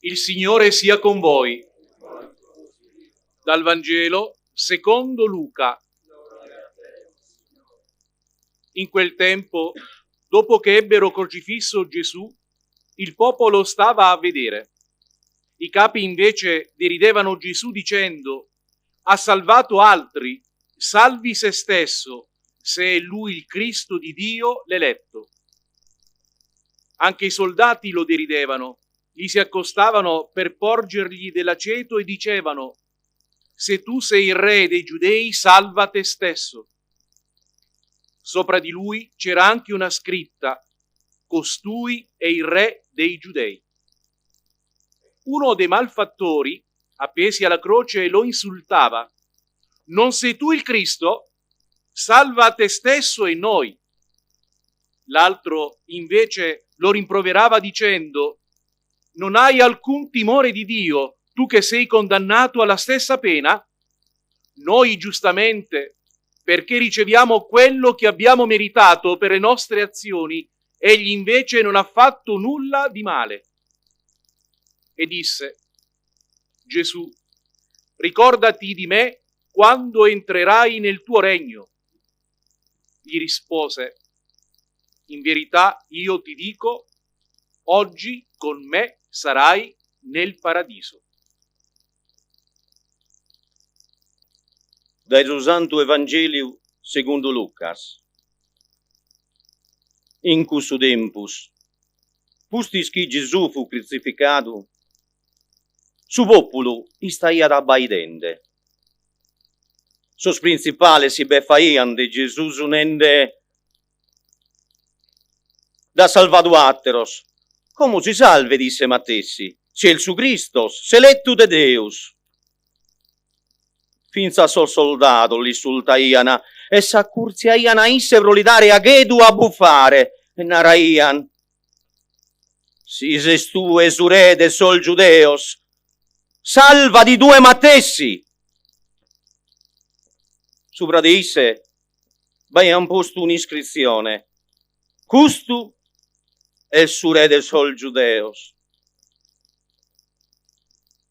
Il Signore sia con voi. Dal Vangelo secondo Luca. In quel tempo, dopo che ebbero crocifisso Gesù, il popolo stava a vedere. I capi invece deridevano Gesù dicendo: ha salvato altri, salvi se stesso, se è lui il Cristo di Dio, l'eletto. Anche i soldati lo deridevano, gli si accostavano per porgergli dell'aceto e dicevano: se tu sei il re dei Giudei, salva te stesso. Sopra di lui c'era anche una scritta: costui è il re dei Giudei. Uno dei malfattori, appesi alla croce, lo insultava: non sei tu il Cristo? Salva te stesso e noi. L'altro invece lo rimproverava dicendo: non hai alcun timore di Dio, tu che sei condannato alla stessa pena? Noi giustamente, perché riceviamo quello che abbiamo meritato per le nostre azioni, egli invece non ha fatto nulla di male. E disse: Gesù, ricordati di me quando entrerai nel tuo regno. Gli rispose: in verità io ti dico, oggi con me sarai nel paradiso. Dal Santo Evangelio secondo Lucas. In questo tempus, pustis che Gesù fu crucificato, su popolo staia abbaidente. Sos principali si befaian de Gesù sunende da salvaduatteros. Come si salve, disse Mattessi, se il su Christos, seletto de Deus. Finza sol soldato li sultaiana e s'accurziaian a isse prolitare a Gedu a buffare e naraian: si ses tu esure de sol Giudeos, salva di due Mattessi. Sopra di isse baian posto un'iscrizione: custu è il sure de sol Giudeos.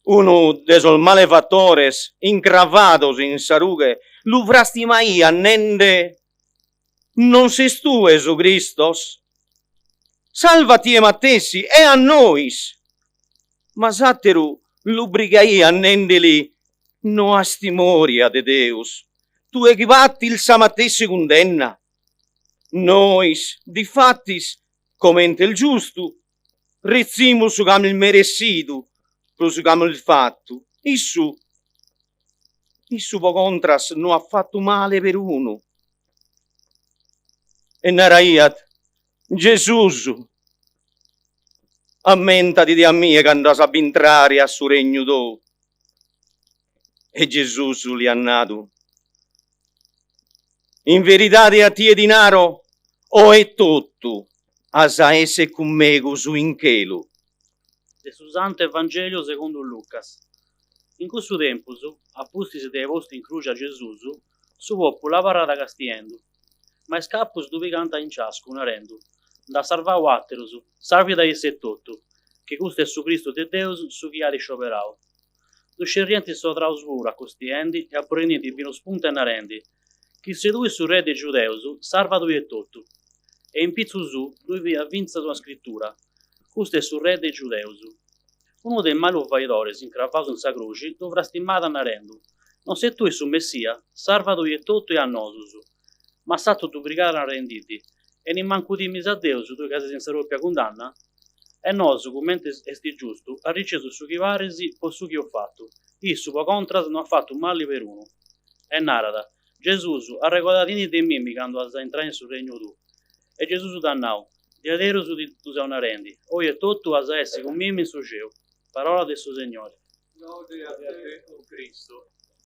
Uno de sol malefattores, incravados in sarughe, lu frastimaia nende: non ses tu Esu Christos? Salvati e Mattessi e a nois. Ma satteru lu brigaia nendeli: no has timoria de Deus, tu equivatti il sa Mattessi condenna. Nois, difattis, commente il giusto, rezzimus cam il meressitu, prosugamo il fatto. Issu po contras non ha fatto male per uno. E naraiat: Gesù, ammentati di a mia che andas a bintrare a su regno tu. E Gesù li ha nato: in verità a tie dinaro o è tutto, a sa esse con me su in chelo. Del Santo Evangelio secondo Lucas. In questo tempo, appustisi dei posti in croce a Gesù, su popolo parata castiendo, ma scappus dove canta in ciascuno narendo: da salvare atterus, salvi da esse tutto, che questo è su Cristo de Deus, su chi ha riscioperao. Lo scerrienti sopra oscura costiendi e apprendenti vino spunta e narendi, chi se lui su re de Giudeus, salva lui e tutto. E in pizzo su, lui vi ha vinta una scrittura: questo è sul re dei Giudeus. Uno dei malufaitori, incravato in sa croce, dovrà stimare narendo: non sei tu il suo Messia, salva tu e tutto e a nosus. Ma satto tu brigare a renditi, e ne manco di misa a Deus, tu case senza roppia condanna? E nos, commente esti giusto, ha ricevuto su chi varesi o su chi ho fatto. Issu, po contras, non ha fatto male per uno. E narada: Gesù ha regolato in te mimi quando has entrato sul regno tu. E Gesù dannau: di adero su di tu sei una rendi, oi e tutto has essi con mimi in suo cielo. Parola del suo Signore. Lode a te, o Cristo.